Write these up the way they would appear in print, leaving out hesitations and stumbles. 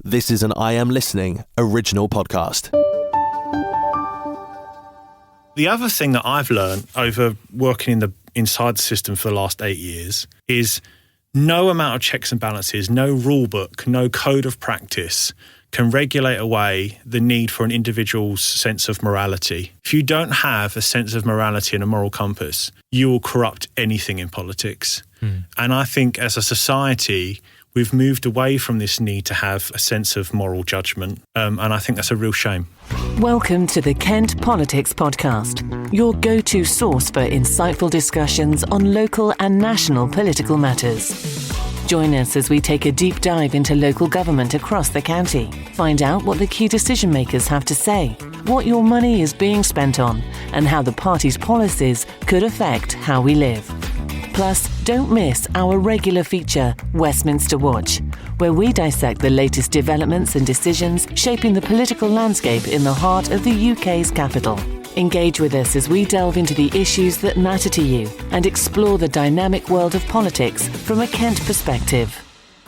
This is an I Am Listening original podcast. The other thing that I've learned over working inside the system for the last 8 years is no amount of checks and balances, no rule book, no code of practice can regulate away the need for an individual's sense of morality. If you don't have a sense of morality and a moral compass, you will corrupt anything in politics. And I think as a society, we've moved away from this need to have a sense of moral judgment. And I think that's a real shame. Welcome to the Kent Politics Podcast, your go-to source for insightful discussions on local and national political matters. Join us as we take a deep dive into local government across the county. Find out what the key decision makers have to say, what your money is being spent on, and how the party's policies could affect how we live. Plus, don't miss our regular feature, Westminster Watch, where we dissect the latest developments and decisions shaping the political landscape in the heart of the UK's capital. Engage with us as we delve into the issues that matter to you and explore the dynamic world of politics from a Kent perspective.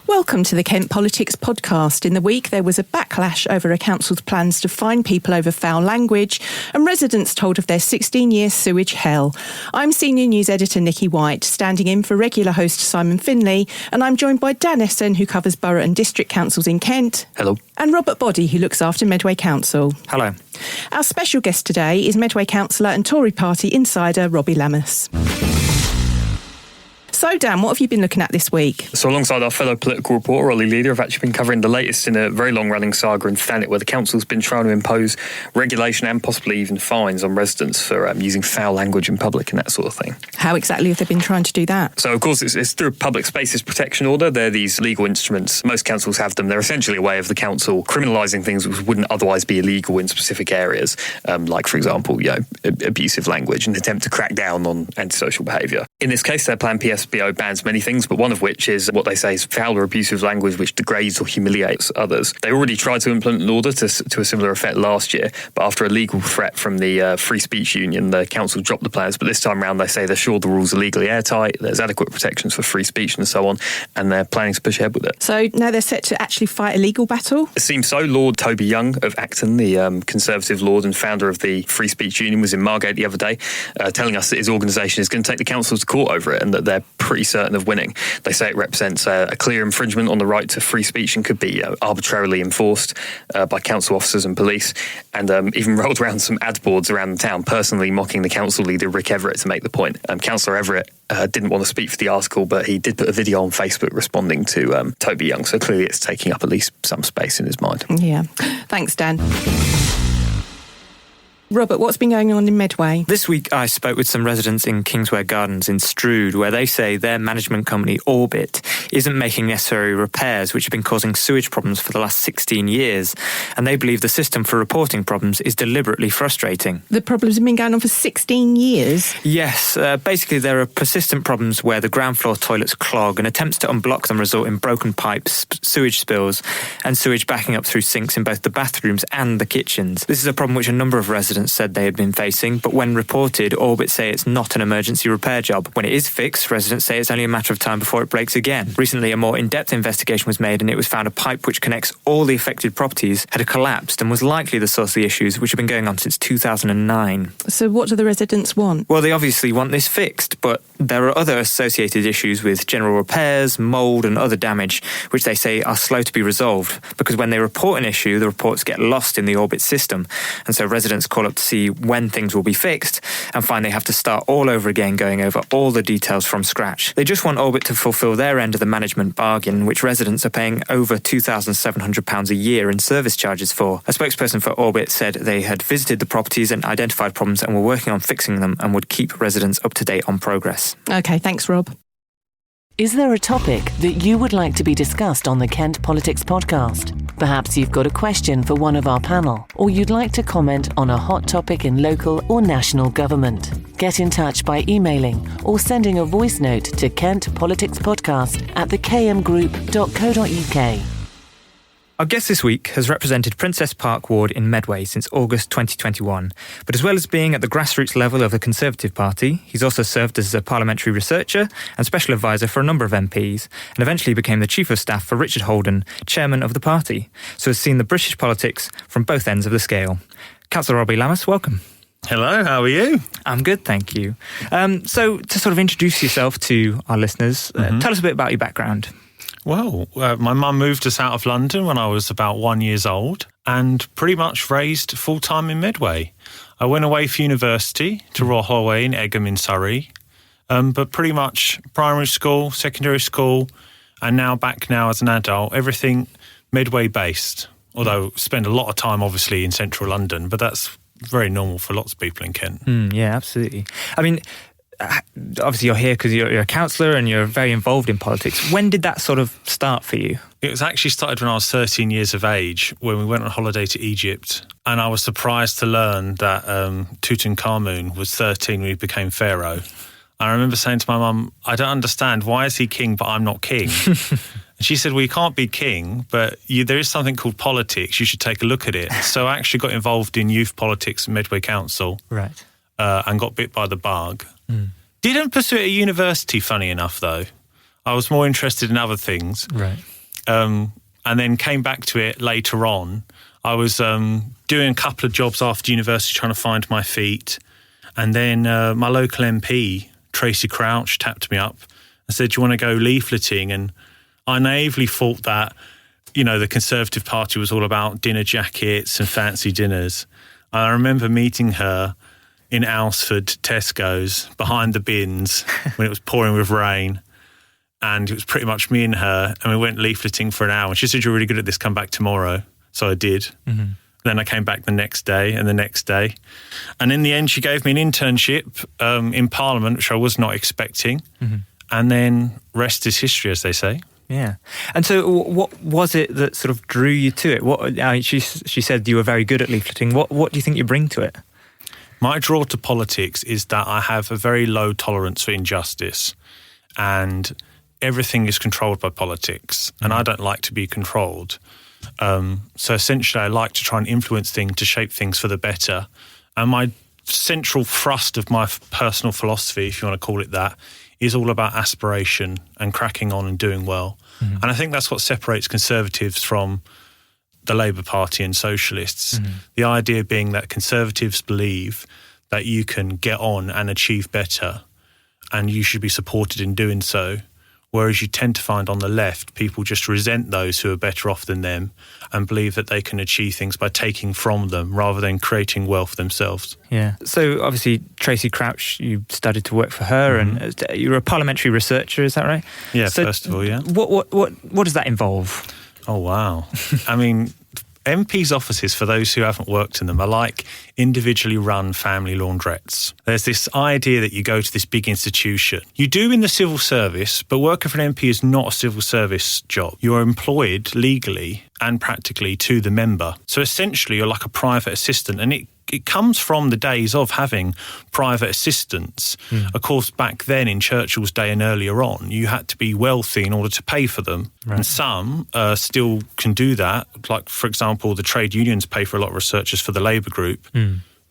Welcome to the Kent Politics Podcast. In the week, there was a backlash over a council's plans to fine people over foul language, and residents told of their 16-year sewage hell. I'm Senior News Editor Nikki White, standing in for regular host Simon Finlay, and I'm joined by Dan Essen, who covers borough and district councils in Kent. Hello. And Robert Boddy, who looks after Medway Council. Hello. Our special guest today is Medway councillor and Tory party insider Robbie Lammas. So, Dan, what have you been looking at this week? So, alongside our fellow political reporter, Ollie Leader, I've actually been covering the latest in a very long-running saga in Thanet, where the council's been trying to impose regulation and possibly even fines on residents for using foul language in public and that sort of thing. How exactly have they been trying to do that? So, of course, it's through a public spaces protection order. They're these legal instruments. Most councils have them. They're essentially a way of the council criminalising things which wouldn't otherwise be illegal in specific areas, like, for example, abusive language, in an attempt to crack down on antisocial behaviour. In this case, their plan PSBO bans many things, but one of which is what they say is foul or abusive language which degrades or humiliates others. They already tried to implement an order to a similar effect last year, but after a legal threat from the Free Speech Union, the council dropped the plans. But this time around, they say they're sure the rules are legally airtight, there's adequate protections for free speech and so on, and they're planning to push ahead with it. So now they're set to actually fight a legal battle? It seems so. Lord Toby Young of Acton, the Conservative Lord and founder of the Free Speech Union, was in Margate the other day telling us that his organisation is going to take the council to court over it and that they're pretty certain of winning. They say it represents a clear infringement on the right to free speech and could be arbitrarily enforced by council officers and police, and even rolled around some ad boards around the town, personally mocking the council leader Rick Everett to make the point. Councillor Everett didn't want to speak for the article, but he did put a video on Facebook responding to Toby Young, so clearly it's taking up at least some space in his mind. Yeah. Thanks, Dan. Robert, what's been going on in Medway? This week I spoke with some residents in Kingsware Gardens in Strood, where they say their management company Orbit isn't making necessary repairs, which have been causing sewage problems for the last 16 years. And they believe the system for reporting problems is deliberately frustrating. The problems have been going on for 16 years? Yes. Basically, there are persistent problems where the ground floor toilets clog, and attempts to unblock them result in broken pipes, sewage spills, and sewage backing up through sinks in both the bathrooms and the kitchens. This is a problem which a number of residents said they had been facing, but when reported, Orbit say it's not an emergency repair job. When it is fixed, residents say it's only a matter of time before it breaks again. Recently, a more in-depth investigation was made, and it was found a pipe which connects all the affected properties had collapsed and was likely the source of the issues, which have been going on since 2009. So what do the residents want? Well, they obviously want this fixed, but there are other associated issues with general repairs, mould and other damage, which they say are slow to be resolved, because when they report an issue, the reports get lost in the Orbit system, and so residents call up to see when things will be fixed and find they have to start all over again, going over all the details from scratch. They just want Orbit to fulfil their end of the management bargain, which residents are paying over £2,700 a year in service charges for. A spokesperson for Orbit said they had visited the properties and identified problems and were working on fixing them and would keep residents up to date on progress. OK, thanks, Rob. Is there a topic that you would like to be discussed on the Kent Politics Podcast? Perhaps you've got a question for one of our panel, or you'd like to comment on a hot topic in local or national government. Get in touch by emailing or sending a voice note to kentpoliticspodcast@thekmgroup.co.uk. Our guest this week has represented Princess Park Ward in Medway since August 2021. But as well as being at the grassroots level of the Conservative Party, he's also served as a parliamentary researcher and special advisor for a number of MPs, and eventually became the Chief of Staff for Richard Holden, chairman of the party, so has seen the British politics from both ends of the scale. Cllr Robbie Lammas, welcome. Hello, how are you? I'm good, thank you. So to sort of introduce yourself to our listeners, tell us a bit about your background. Well, my mum moved us out of London when I was about 1 year old and pretty much raised full-time in Medway. I went away for university to Royal Holloway in Egham in Surrey, but pretty much primary school, secondary school, and now back now as an adult, everything Medway-based, although spend a lot of time obviously in central London, but that's very normal for lots of people in Kent. Yeah, absolutely. I mean, obviously you're here because you're a councillor and you're very involved in politics. When did that sort of start for you? It was actually started when I was 13 years of age, when we went on holiday to Egypt, and I was surprised to learn that Tutankhamun was 13 when he became pharaoh. I remember saying to my mum, I don't understand, why is he king but I'm not king? And she said, well, you can't be king, but there is something called politics. You should take a look at it. So I actually got involved in youth politics at Medway Council. Right. And got bit by the bug. Didn't pursue it at university, funny enough, though. I was more interested in other things. Right. And then came back to it later on. I was doing a couple of jobs after university trying to find my feet. And then my local MP, Tracy Crouch, tapped me up and said, do you want to go leafleting? And I naively thought that, you know, the Conservative Party was all about dinner jackets and fancy dinners. I remember meeting her in Alsford, Tesco's, behind the bins when it was pouring with rain. And it was pretty much me and her. And we went leafleting for an hour. And she said, you're really good at this, come back tomorrow. So I did. Then I came back the next day and the next day. And in the end, she gave me an internship in Parliament, which I was not expecting. And then rest is history, as they say. Yeah. And so what was it that sort of drew you to it? She said you were very good at leafleting. What do you think you bring to it? My draw to politics is that I have a very low tolerance for injustice, and everything is controlled by politics, and I don't like to be controlled. So essentially I like to try and influence things to shape things for the better. And my central thrust of my personal philosophy, if you want to call it that, is all about aspiration and cracking on and doing well. And I think that's what separates Conservatives from the Labour Party and Socialists. The idea being that Conservatives believe that you can get on and achieve better and you should be supported in doing so. Whereas you tend to find on the left, people just resent those who are better off than them and believe that they can achieve things by taking from them rather than creating wealth themselves. Yeah. So obviously Tracy Crouch, you studied to work for her and you're a parliamentary researcher, is that right? Yeah, so first of all, yeah. What does that involve? Oh, wow. I mean, MPs' offices, for those who haven't worked in them, are like individually run family laundrettes. There's this idea that you go to this big institution. You do in the civil service, but working for an MP is not a civil service job. You're employed legally and practically to the member. So essentially, you're like a private assistant, and it comes from the days of having private assistants. Of course, back then in Churchill's day and earlier on, you had to be wealthy in order to pay for them. Right. And some still can do that. Like, for example, the trade unions pay for a lot of researchers for the Labour group.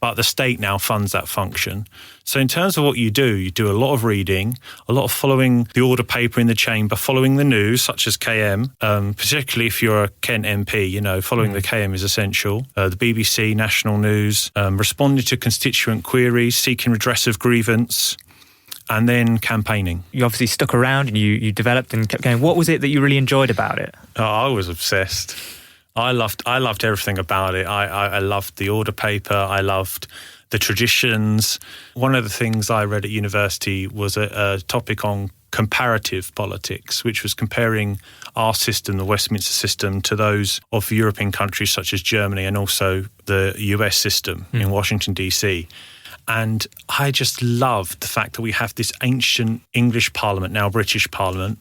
But the state now funds that function. So in terms of what you do a lot of reading, a lot of following the order paper in the chamber, following the news, such as KM, particularly if you're a Kent MP, you know, following the KM is essential. The BBC, national news, responding to constituent queries, seeking redress of grievance, and then campaigning. You obviously stuck around and you developed and kept going. What was it that you really enjoyed about it? Oh, I was obsessed. I loved everything about it. I loved the order paper. I loved the traditions. One of the things I read at university was a topic on comparative politics, which was comparing our system, the Westminster system, to those of European countries such as Germany and also the US system in Washington, D.C. And I just loved the fact that we have this ancient English Parliament, now British Parliament,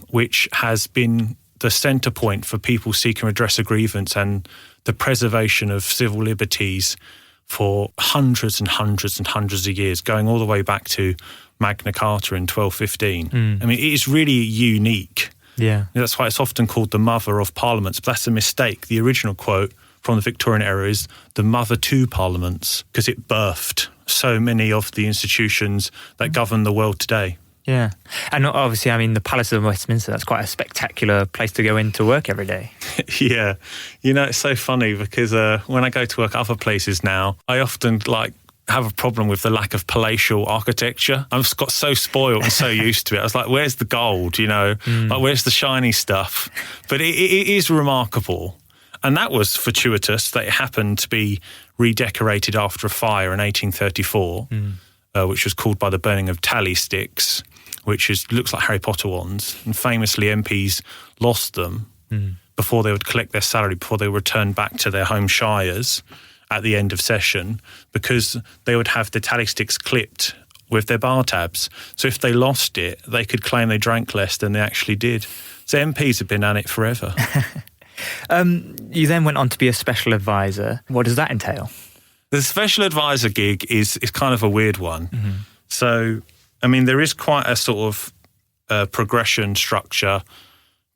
which has been the centre point for people seeking redress of grievance and the preservation of civil liberties for hundreds and hundreds and hundreds of years, going all the way back to Magna Carta in 1215. I mean, it is really unique. Yeah. That's why it's often called the mother of parliaments, but that's a mistake. The original quote from the Victorian era is the mother to parliaments, because it birthed so many of the institutions that govern the world today. Yeah. And obviously, I mean, the Palace of Westminster, that's quite a spectacular place to go in to work every day. Yeah. You know, it's so funny because when I go to work other places now, I often have a problem with the lack of palatial architecture. I've got so spoiled and so used to it. I was like, where's the gold, you know? Like, where's the shiny stuff? But it is remarkable. And that was fortuitous that it happened to be redecorated after a fire in 1834, which was called by the burning of tally sticks, which looks like Harry Potter wands. And famously, MPs lost them before they would collect their salary, before they were returned back to their home shires at the end of session, because they would have the tally sticks clipped with their bar tabs. So if they lost it, they could claim they drank less than they actually did. So MPs have been at it forever. You then went on to be a special advisor. What does that entail? The special advisor gig is kind of a weird one. So, I mean, there is quite a sort of progression structure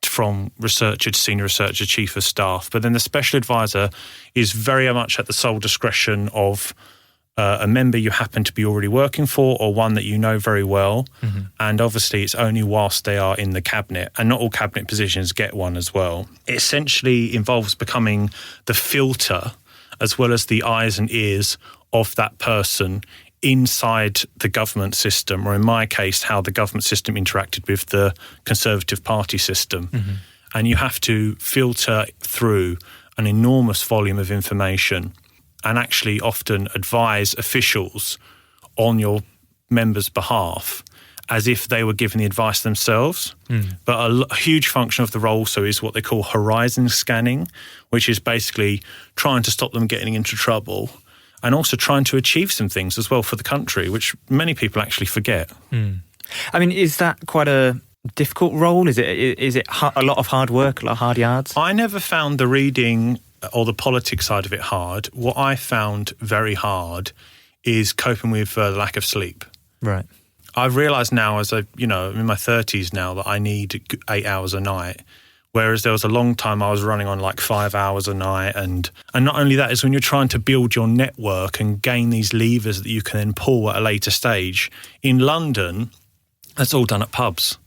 from researcher to senior researcher, chief of staff. But then the special advisor is very much at the sole discretion of a member you happen to be already working for, or one that you know very well. And obviously it's only whilst they are in the cabinet, and not all cabinet positions get one as well. It essentially involves becoming the filter as well as the eyes and ears of that person inside the government system, or in my case, how the government system interacted with the Conservative Party system. And you have to filter through an enormous volume of information and actually often advise officials on your members' behalf as if they were giving the advice themselves. But a huge function of the role also is what they call horizon scanning, which is basically trying to stop them getting into trouble and also trying to achieve some things as well for the country, which many people actually forget. I mean, is that quite a difficult role? Is it a lot of hard work, a lot of hard yards? I never found the reading or the politics side of it hard. What I found very hard is coping with the lack of sleep. Right. I've realised now, I'm in my 30s now, that I need 8 hours a night. Whereas there was a long time I was running on like 5 hours a night. And not only that, is when you're trying to build your network and gain these levers that you can then pull at a later stage. In London, that's all done at pubs.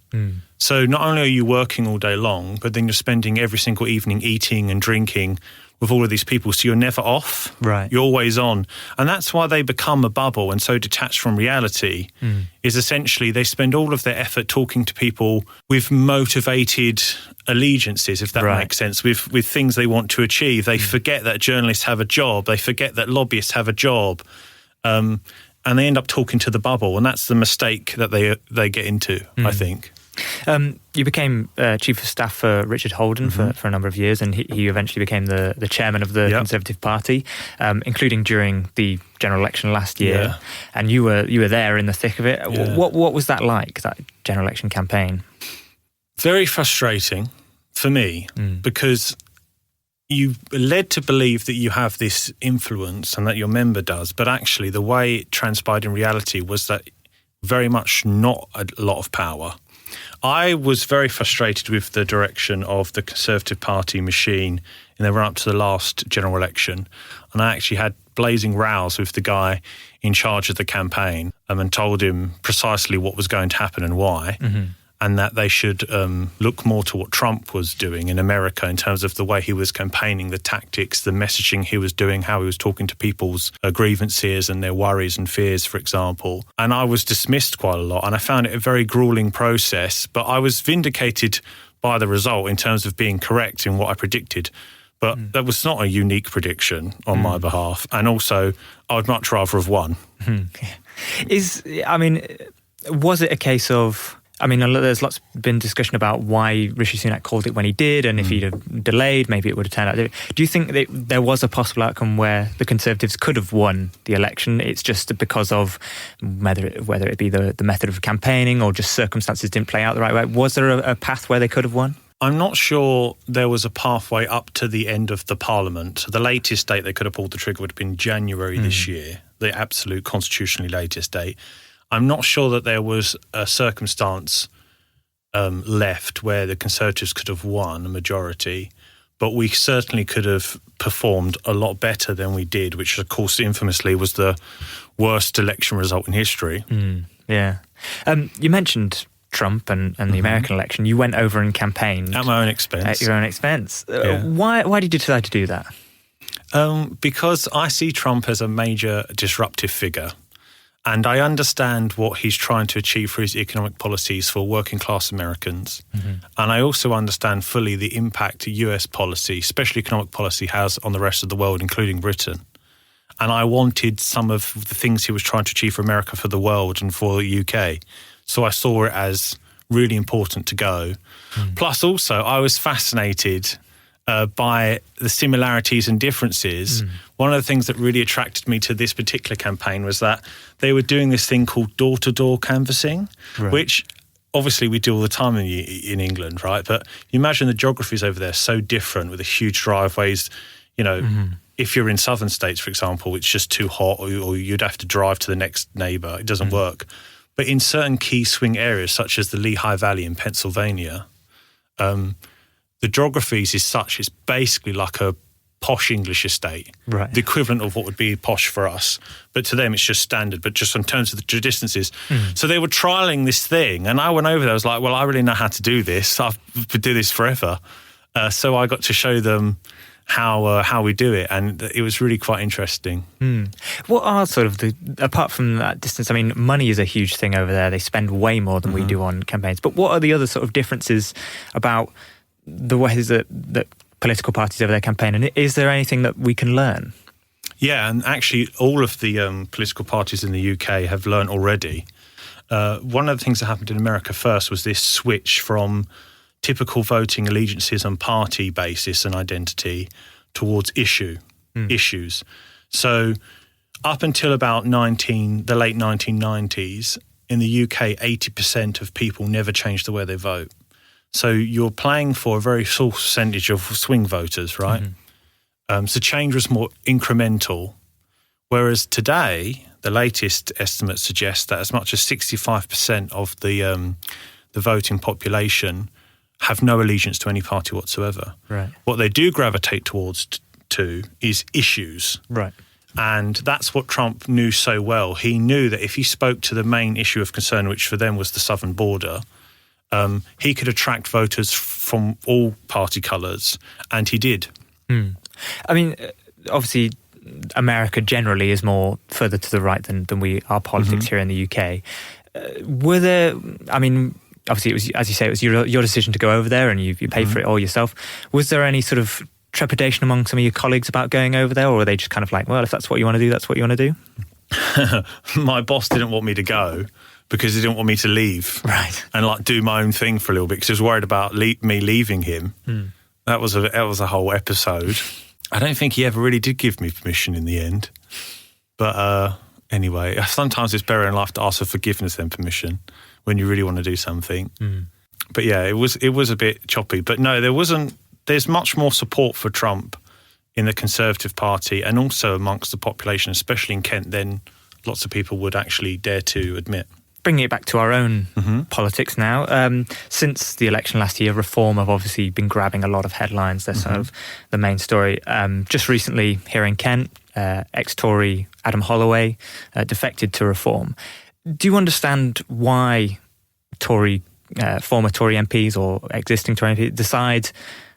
So not only are you working all day long, but then you're spending every single evening eating and drinking with all of these people. So you're never off. Right. You're always on. And that's why they become a bubble and so detached from reality, is essentially they spend all of their effort talking to people with motivated allegiances, if that makes sense, with things they want to achieve. They forget that journalists have a job. They forget that lobbyists have a job. And they end up talking to the bubble. And that's the mistake that they get into, I think. You became Chief of Staff for Richard Holden for a number of years, and he eventually became the chairman of the Conservative Party, including during the general election last year. Yeah. And you were there in the thick of it. Yeah. What was that like, that general election campaign? Very frustrating for me, because you led to believe that you have this influence and that your member does, but actually the way it transpired in reality was that very much not a lot of power. I was very frustrated with the direction of the Conservative Party machine in the run-up to the last general election. And I actually had blazing rows with the guy in charge of the campaign and told him precisely what was going to happen and why. And that they should look more to what Trump was doing in America in terms of the way he was campaigning, the tactics, the messaging he was doing, how he was talking to people's grievances and their worries and fears, for example. And I was dismissed quite a lot, and I found it a very grueling process, but I was vindicated by the result in terms of being correct in what I predicted. But that was not a unique prediction on my behalf. And also, I would much rather have won. Was it a case of... there's been discussion about why Rishi Sunak called it when he did, and if he'd have delayed, maybe it would have turned out. Do you think that there was a possible outcome where the Conservatives could have won the election? It's just because of whether it be the method of campaigning or just circumstances didn't play out the right way. Was there a path where they could have won? I'm not sure there was a pathway up to the end of the Parliament. The latest date they could have pulled the trigger would have been January this year, the absolute constitutionally latest date. I'm not sure that there was a circumstance left where the Conservatives could have won a majority, but we certainly could have performed a lot better than we did, which, of course, infamously was the worst election result in history. Yeah. You mentioned Trump and the American election. You went over and campaigned. At my own expense. At your own expense. Yeah. Why did you decide to do that? Because I see Trump as a major disruptive figure. And I understand what he's trying to achieve for his economic policies for working class Americans. And I also understand fully the impact US policy, especially economic policy, has on the rest of the world, including Britain. And I wanted some of the things he was trying to achieve for America, for the world and for the UK. So I saw it as really important to go. Plus also I was fascinated by the similarities and differences. One of the things that really attracted me to this particular campaign was that they were doing this thing called door-to-door canvassing, which obviously we do all the time in England, right? But you imagine the geographies over there so different, with the huge driveways. You know, if you're in southern states, for example, it's just too hot, or you'd have to drive to the next neighbour. It doesn't work. But in certain key swing areas, such as the Lehigh Valley in Pennsylvania, the geographies is such, it's basically like a posh English estate, the equivalent of what would be posh for us. But to them, it's just standard, but just in terms of the distances. So they were trialling this thing, and I went over there, I was like, well, I really know how to do this. I've been doing this forever. So I got to show them how we do it, and it was really quite interesting. What are sort of apart from that distance, I mean, money is a huge thing over there. They spend way more than we do on campaigns. But what are the other sort of differences about the ways that political parties over there campaign, and is there anything that we can learn? Yeah, and actually all of the political parties in the UK have learned already. One of the things that happened in America first was this switch from typical voting allegiances on party basis and identity towards issues. So up until about the late 1990s, in the UK, 80% of people never changed the way they vote. So you're playing for a very small percentage of swing voters, right? So change was more incremental. Whereas today, the latest estimates suggest that as much as 65% of the voting population have no allegiance to any party whatsoever. What they do gravitate towards is issues. And that's what Trump knew so well. He knew that if he spoke to the main issue of concern, which for them was the southern border, he could attract voters from all party colours, and he did. I mean, obviously, America generally is more further to the right than our politics here in the UK. Were there, I mean, obviously, it was, as you say, it was your decision to go over there, and you paid for it all yourself. Was there any sort of trepidation among some of your colleagues about going over there, or were they just kind of like, well, if that's what you want to do, that's what you want to do? My boss didn't want me to go because he didn't want me to leave and like do my own thing for a little bit, because he was worried about me leaving him. That was a whole episode. I don't think he ever really did give me permission in the end. But anyway, sometimes it's better in life to ask for forgiveness than permission when you really want to do something. But yeah, it was a bit choppy. But no, there's much more support for Trump in the Conservative Party and also amongst the population, especially in Kent, than lots of people would actually dare to admit. Bringing it back to our own politics now, since the election last year, Reform have obviously been grabbing a lot of headlines. They're sort of the main story. Just recently here in Kent, ex-Tory Adam Holloway defected to Reform. Do you understand why former Tory MPs or existing Tory MPs decide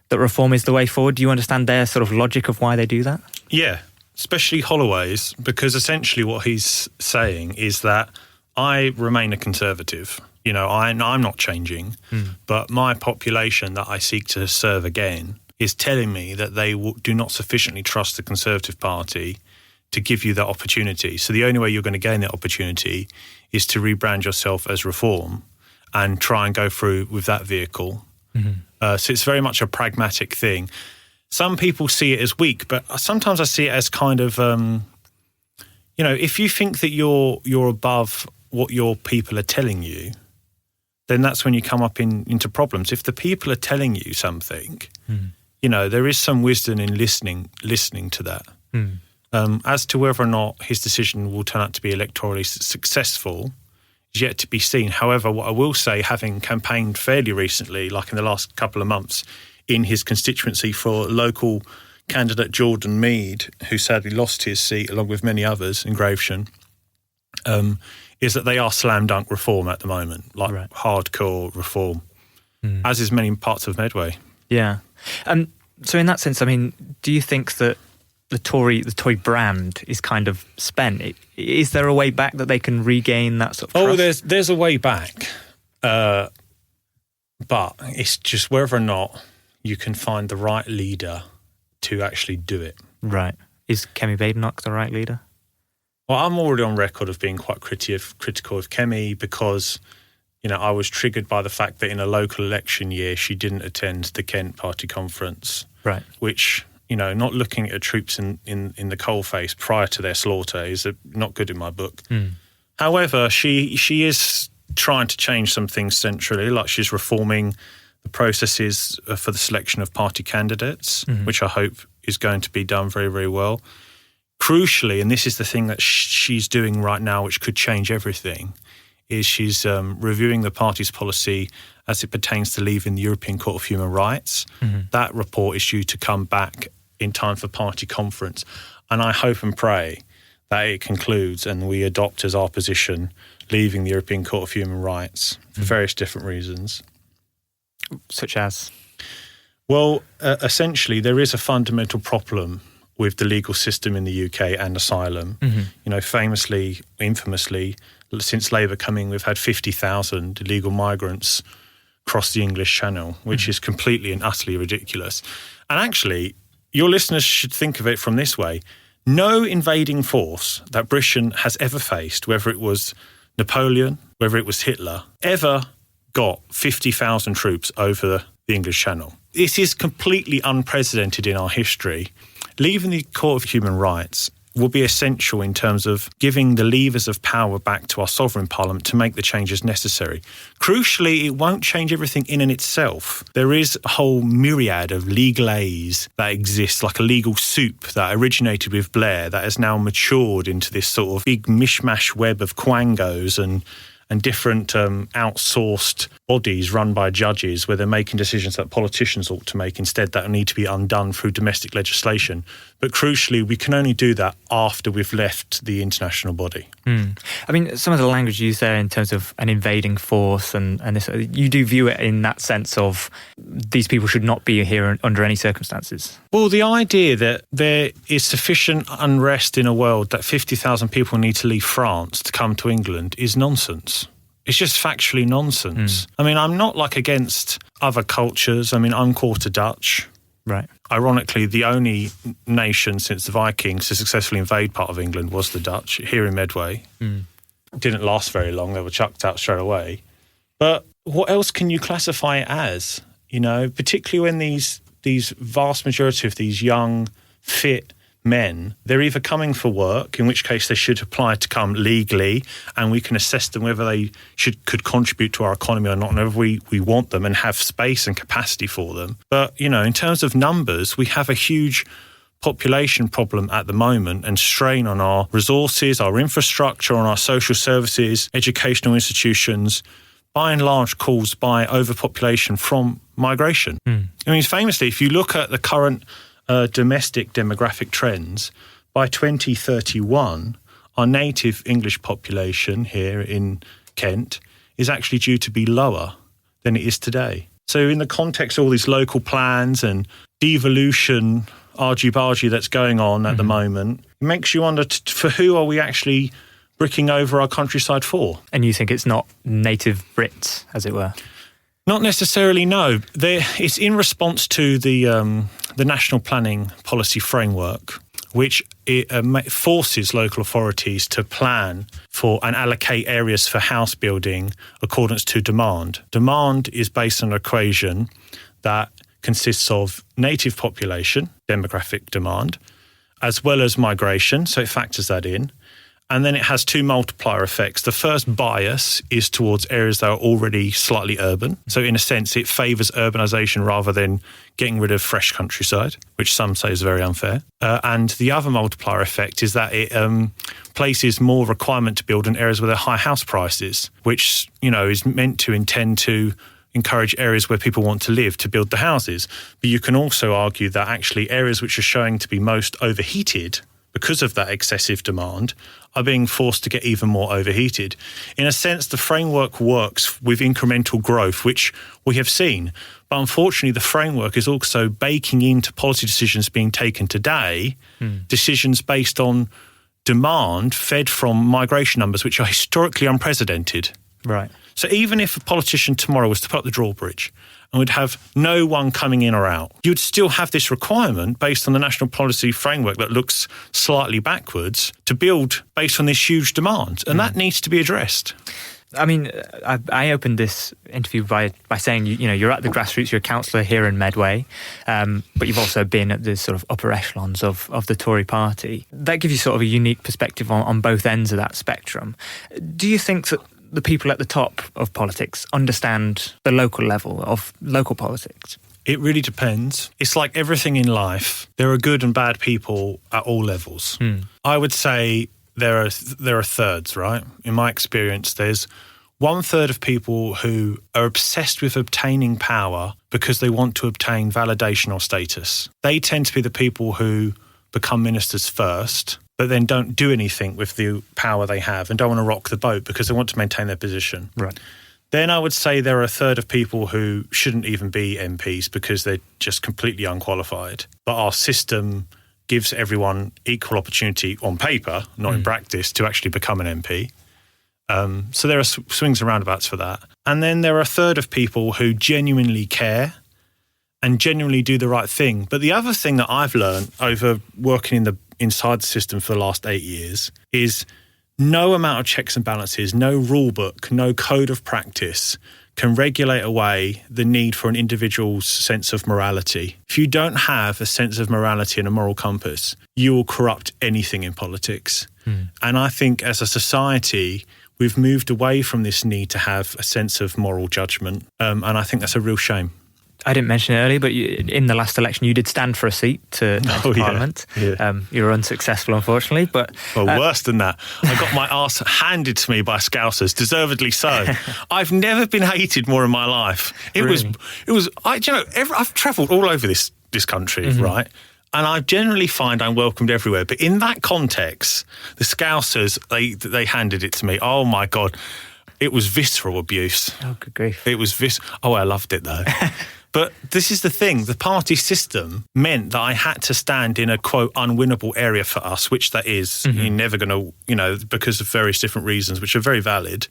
that Reform is the way forward? Do you understand their sort of logic of why they do that? Yeah, especially Holloway's, because essentially what he's saying is that I remain a Conservative. You know, I'm not changing, but my population that I seek to serve again is telling me that they do not sufficiently trust the Conservative Party to give you that opportunity. So the only way you're going to gain that opportunity is to rebrand yourself as Reform and try and go through with that vehicle. So it's very much a pragmatic thing. Some people see it as weak, but sometimes I see it as kind of, if you think that you're above what your people are telling you, then that's when you come up into problems. If the people are telling you something, there is some wisdom in listening to that. As to whether or not his decision will turn out to be electorally successful, is yet to be seen. However, what I will say, having campaigned fairly recently, like in the last couple of months, in his constituency for local candidate Jordan Mead, who sadly lost his seat along with many others in Gravesham, is that they are slam dunk reform at the moment, like hardcore reform, as is many parts of Medway. Yeah. So in that sense, I mean, do you think that the Tory brand is kind of spent? Is there a way back that they can regain that sort of trust? Oh, there's a way back, but it's just whether or not you can find the right leader to actually do it. Right. Is Kemi Badenoch the right leader? Well, I'm already on record of being quite critical of Kemi because, you know, I was triggered by the fact that in a local election year she didn't attend the Kent Party conference, right? Which, you know, not looking at troops in the coalface prior to their slaughter is not good in my book. However, she is trying to change some things centrally, like she's reforming the processes for the selection of party candidates, which I hope is going to be done very, very well. Crucially, and this is the thing that she's doing right now, which could change everything, is she's reviewing the party's policy as it pertains to leaving the European Court of Human Rights. That report is due to come back in time for party conference. And I hope and pray that it concludes and we adopt as our position leaving the European Court of Human Rights for various different reasons. Such as? Well, essentially, there is a fundamental problem with the legal system in the UK and asylum. You know, infamously, since Labour coming, we've had 50,000 illegal migrants cross the English Channel, which is completely and utterly ridiculous. And actually, your listeners should think of it from this way. No invading force that Britain has ever faced, whether it was Napoleon, whether it was Hitler, ever got 50,000 troops over the English Channel. This is completely unprecedented in our history. Leaving the Court of Human Rights will be essential in terms of giving the levers of power back to our sovereign parliament to make the changes necessary. Crucially, it won't change everything in and itself. There is a whole myriad of legalese that exists, like a legal soup that originated with Blair that has now matured into this sort of big mishmash web of quangos and different outsourced bodies run by judges where they're making decisions that politicians ought to make instead that need to be undone through domestic legislation. But crucially, we can only do that after we've left the international body. I mean, some of the language used there in terms of an invading force and this, you do view it in that sense of these people should not be here under any circumstances. Well, the idea that there is sufficient unrest in a world that 50,000 people need to leave France to come to England is nonsense. It's just factually nonsense. I mean, I'm not like against other cultures. I mean, I'm quarter Dutch. Right. Ironically, the only nation since the Vikings to successfully invade part of England was the Dutch, here in Medway. Didn't last very long. They were chucked out straight away. But what else can you classify it as? You know, particularly when these vast majority of these young, fit men, they're either coming for work, in which case they should apply to come legally, and we can assess them whether they could contribute to our economy or not, and whether we want them and have space and capacity for them. But, you know, in terms of numbers, we have a huge population problem at the moment and strain on our resources, our infrastructure, on our social services, educational institutions, by and large caused by overpopulation from migration. I mean, famously, if you look at the current domestic demographic trends, by 2031, our native English population here in Kent is actually due to be lower than it is today. So in the context of all these local plans and devolution, argy-bargy that's going on at the moment, it makes you wonder, for who are we actually bricking over our countryside for? And you think it's not native Brits, as it were? Not necessarily, no. It's in response to the National Planning Policy Framework, which forces local authorities to plan for and allocate areas for house building accordance to demand. Demand is based on an equation that consists of native population, demographic demand, as well as migration, so it factors that in, And then it has two multiplier effects. The first bias is towards areas that are already slightly urban. So in a sense, it favours urbanisation rather than getting rid of fresh countryside, which some say is very unfair. And the other multiplier effect is that it places more requirement to build in areas where there are high house prices, which, is meant to intend to encourage areas where people want to live to build the houses. But you can also argue that actually areas which are showing to be most overheated because of that excessive demand are being forced to get even more overheated. In a sense, the framework works with incremental growth, which we have seen. But unfortunately, the framework is also baking into policy decisions being taken today, decisions based on demand fed from migration numbers, which are historically unprecedented. Right. So even if a politician tomorrow was to put up the drawbridge and would have no one coming in or out, you'd still have this requirement based on the national policy framework that looks slightly backwards to build based on this huge demand. And that needs to be addressed. I mean, I opened this interview by saying, you're at the grassroots, you're a councillor here in Medway, but you've also been at the sort of upper echelons of the Tory party. That gives you sort of a unique perspective on both ends of that spectrum. Do you think that the people at the top of politics understand the local level of local politics? It really depends. It's like everything in life. There are good and bad people at all levels. I would say there are thirds, right? In my experience, there's 1/3 of people who are obsessed with obtaining power because they want to obtain validation or status. They tend to be the people who become ministers first, but then don't do anything with the power they have and don't want to rock the boat because they want to maintain their position. Right. Then I would say there are a third of people who shouldn't even be MPs because they're just completely unqualified. But our system gives everyone equal opportunity on paper, not in practice, to actually become an MP. So there are swings and roundabouts for that. And then there are a third of people who genuinely care and genuinely do the right thing. But the other thing that I've learned over working inside the system for the last 8 years is no amount of checks and balances, no rule book, no code of practice can regulate away the need for an individual's sense of morality. If you don't have a sense of morality and a moral compass, you will corrupt anything in politics. And I think as a society, we've moved away from this need to have a sense of moral judgment. And I think that's a real shame. I didn't mention it earlier, but in the last election, you did stand for a seat to Parliament. Yeah. You were unsuccessful, unfortunately. But worse than that, I got my arse handed to me by Scousers, deservedly so. I've never been hated more in my life. I've travelled all over this country, right? And I generally find I'm welcomed everywhere. But in that context, the Scousers, they handed it to me. Oh my God. It was visceral abuse. Oh, good grief. It was I loved it though. But this is the thing. The party system meant that I had to stand in a, quote, unwinnable area for us, which that is. You're never going to, because of various different reasons, which are very valid.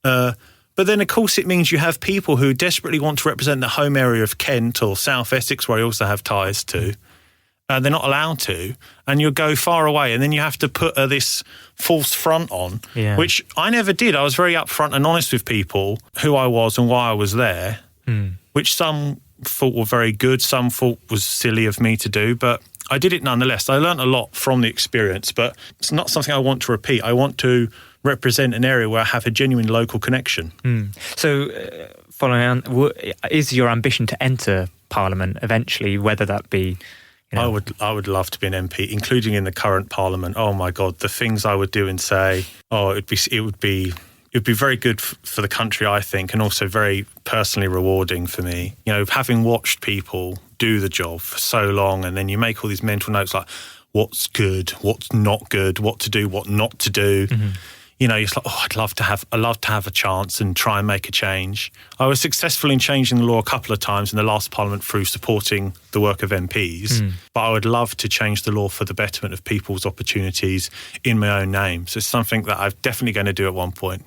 But then, of course, it means you have people who desperately want to represent the home area of Kent or South Essex, where I also have ties to. They're not allowed to. And you'll go far away. And then you have to put this false front on, which I never did. I was very upfront and honest with people who I was and why I was there, which some thought were very good, some thought was silly of me to do, but I did it nonetheless. I learned a lot from the experience, but it's not something I want to repeat. I want to represent an area where I have a genuine local connection. So, following on, is your ambition to enter Parliament eventually, whether that be... I would love to be an MP, including in the current Parliament. Oh my God, the things I would do and say. Oh, it would be very good for the country, I think, and also very personally rewarding for me. Having watched people do the job for so long, and then you make all these mental notes like what's good, what's not good, what to do, what not to do. It's like, I'd love to have a chance and try and make a change. I was successful in changing the law a couple of times in the last Parliament through supporting the work of MPs, but I would love to change the law for the betterment of people's opportunities in my own name. So it's something that I'm definitely going to do at one point.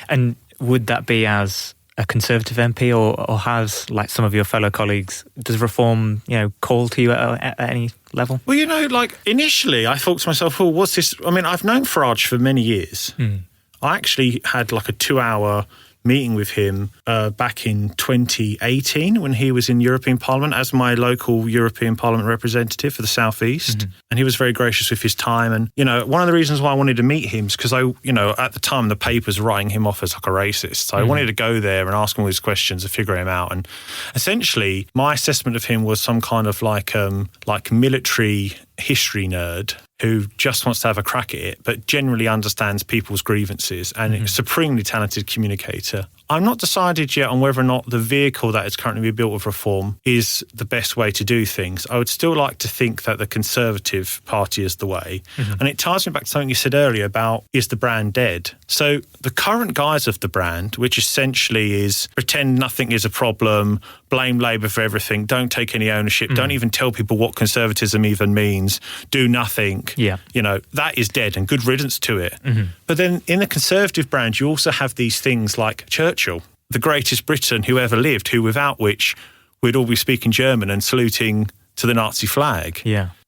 And would that be as a Conservative MP or has, like some of your fellow colleagues, does reform, call to you at any level? Well, initially I thought to myself, well, what's this? I mean, I've known Farage for many years. I actually had like a 2-hour meeting with him back in 2018 when he was in European Parliament as my local European Parliament representative for the South East. And he was very gracious with his time. And, one of the reasons why I wanted to meet him is because at the time the paper's writing him off as like a racist. So I wanted to go there and ask him all these questions and figure him out. And essentially my assessment of him was some kind of like military history nerd who just wants to have a crack at it, but generally understands people's grievances and a supremely talented communicator. I'm not decided yet on whether or not the vehicle that is currently being built with reform is the best way to do things. I would still like to think that the Conservative Party is the way. And it ties me back to something you said earlier about, is the brand dead? So the current guise of the brand, which essentially is pretend nothing is a problem, blame Labour for everything, don't take any ownership, don't even tell people what conservatism even means, do nothing. That is dead and good riddance to it. But then in the Conservative brand, you also have these things like Churchill, the greatest Briton who ever lived, who without which we'd all be speaking German and saluting to the Nazi flag.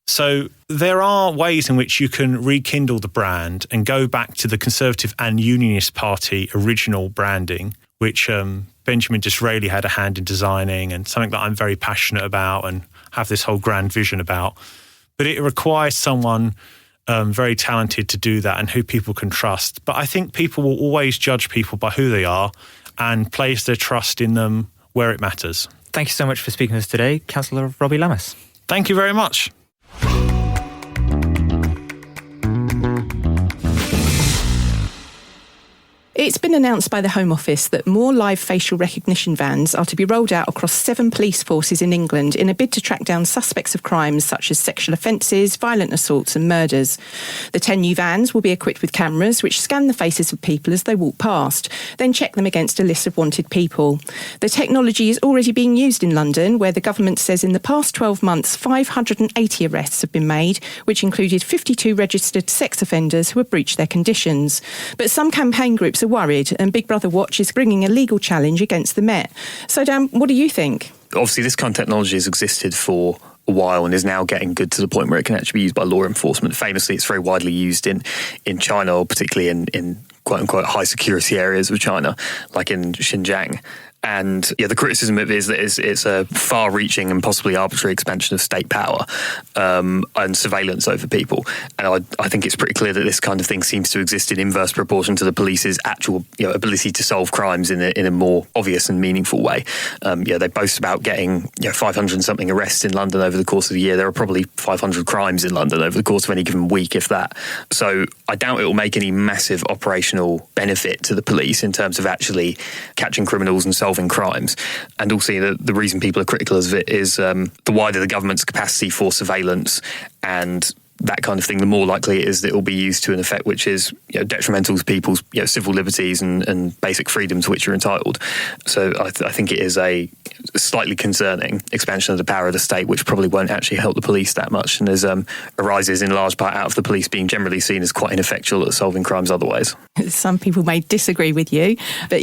So there are ways in which you can rekindle the brand and go back to the Conservative and Unionist Party original branding, which Benjamin Disraeli had a hand in designing, and something that I'm very passionate about and have this whole grand vision about. But it requires someone very talented to do that and who people can trust. But I think people will always judge people by who they are and place their trust in them where it matters. Thank you so much for speaking with us today, Cllr Robbie Lammas. Thank you very much. It's been announced by the Home Office that more live facial recognition vans are to be rolled out across 7 police forces in England in a bid to track down suspects of crimes such as sexual offences, violent assaults and murders. The 10 new vans will be equipped with cameras which scan the faces of people as they walk past, then check them against a list of wanted people. The technology is already being used in London, where the government says in the past 12 months 580 arrests have been made, which included 52 registered sex offenders who have breached their conditions. But some campaign groups are worried, and Big Brother Watch is bringing a legal challenge against the Met. So, Dan, what do you think? Obviously, this kind of technology has existed for a while and is now getting good to the point where it can actually be used by law enforcement. Famously, it's very widely used in China, or particularly in quote-unquote high security areas of China, like in Xinjiang. And the criticism of it is that it's a far-reaching and possibly arbitrary expansion of state power and surveillance over people. And I think it's pretty clear that this kind of thing seems to exist in inverse proportion to the police's actual ability to solve crimes in a more obvious and meaningful way. They boast about getting 500 and something arrests in London over the course of the year. There are probably 500 crimes in London over the course of any given week, if that. So I doubt it will make any massive operational benefit to the police in terms of actually catching criminals and solving crimes. And also the reason people are critical of it is the wider the government's capacity for surveillance and that kind of thing, the more likely it is that it will be used to an effect which is detrimental to people's civil liberties and basic freedoms to which you're entitled. So I think it is a slightly concerning expansion of the power of the state, which probably won't actually help the police that much, and arises in large part out of the police being generally seen as quite ineffectual at solving crimes otherwise. Some people may disagree with you, but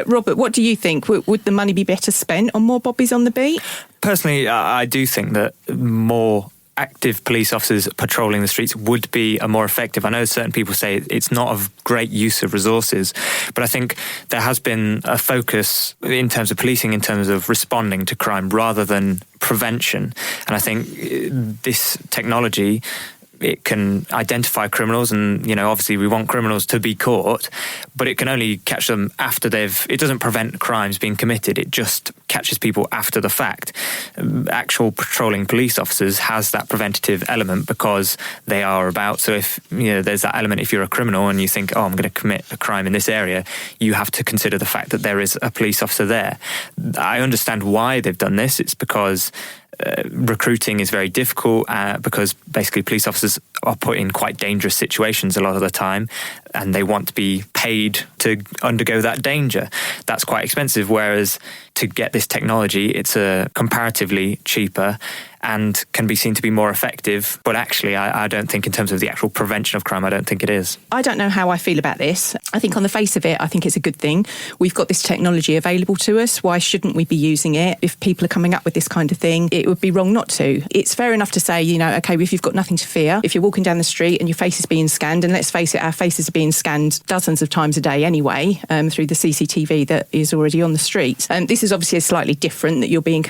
Robert, what do you think? Would the money be better spent on more bobbies on the beat? Personally, I do think that more active police officers patrolling the streets would be more effective. I know certain people say it's not a great use of resources, but I think there has been a focus in terms of policing, in terms of responding to crime rather than prevention. And I think this technology, it can identify criminals, and obviously we want criminals to be caught, but it can only catch them after it doesn't prevent crimes being committed, it just catches people after the fact. Actual patrolling police officers has that preventative element because they are about, so if there's that element, if you're a criminal and you think, I'm going to commit a crime in this area, you have to consider the fact that there is a police officer there. I understand why they've done this. It's because recruiting is very difficult because basically police officers are put in quite dangerous situations a lot of the time, and they want to be paid to undergo that danger. That's quite expensive, whereas to get this technology, it's comparatively cheaper, and can be seen to be more effective. But actually, I don't think in terms of the actual prevention of crime, I don't think it is. I don't know how I feel about this. I think on the face of it, I think it's a good thing. We've got this technology available to us. Why shouldn't we be using it? If people are coming up with this kind of thing, it would be wrong not to. It's fair enough to say, okay, if you've got nothing to fear, if you're walking down the street and your face is being scanned, and let's face it, our faces are being scanned dozens of times a day anyway, through the CCTV that is already on the street. This is obviously slightly different, that you're being,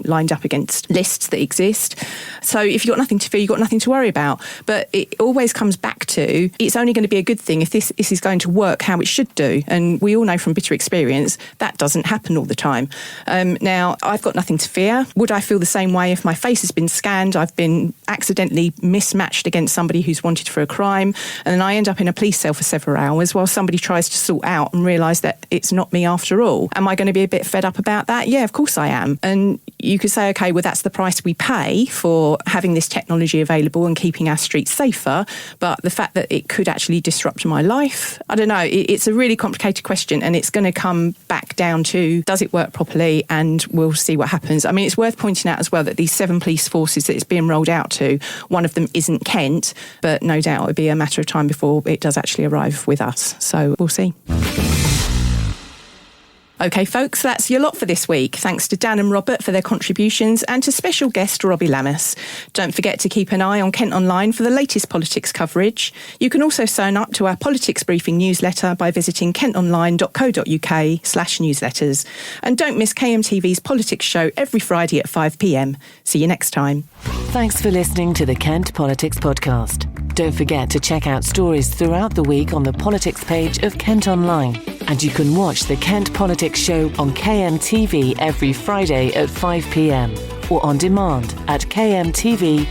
lined up against lists that exist. So if you've got nothing to fear, you've got nothing to worry about. But it always comes back to, it's only going to be a good thing if this is going to work how it should do. And we all know from bitter experience that doesn't happen all the time. Now, I've got nothing to fear. Would I feel the same way if my face has been scanned, I've been accidentally mismatched against somebody who's wanted for a crime, and then I end up in a police cell for several hours while somebody tries to sort out and realise that it's not me after all? Am I going to be a bit fed up about that? Yeah, of course I am. And you could say, okay, well, that's the price we pay for having this technology available and keeping our streets safer. But the fact that it could actually disrupt my life, I don't know. It's a really complicated question, and it's going to come back down to, does it work properly? And we'll see what happens. I mean, it's worth pointing out as well that these 7 police forces that it's being rolled out to, one of them isn't Kent, but no doubt it'll be a matter of time before it does actually arrive with us. So we'll see. OK, folks, that's your lot for this week. Thanks to Dan and Robert for their contributions, and to special guest Robbie Lammas. Don't forget to keep an eye on Kent Online for the latest politics coverage. You can also sign up to our Politics Briefing newsletter by visiting kentonline.co.uk/newsletters. And don't miss KMTV's Politics Show every Friday at 5 p.m. See you next time. Thanks for listening to the Kent Politics Podcast. Don't forget to check out stories throughout the week on the politics page of Kent Online. And you can watch the Kent Politics Show on KMTV every Friday at 5 p.m. or on demand at kmtv.co.uk.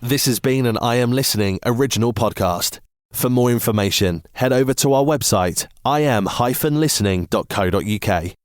This has been an I Am Listening original podcast. For more information, head over to our website, im-listening.co.uk.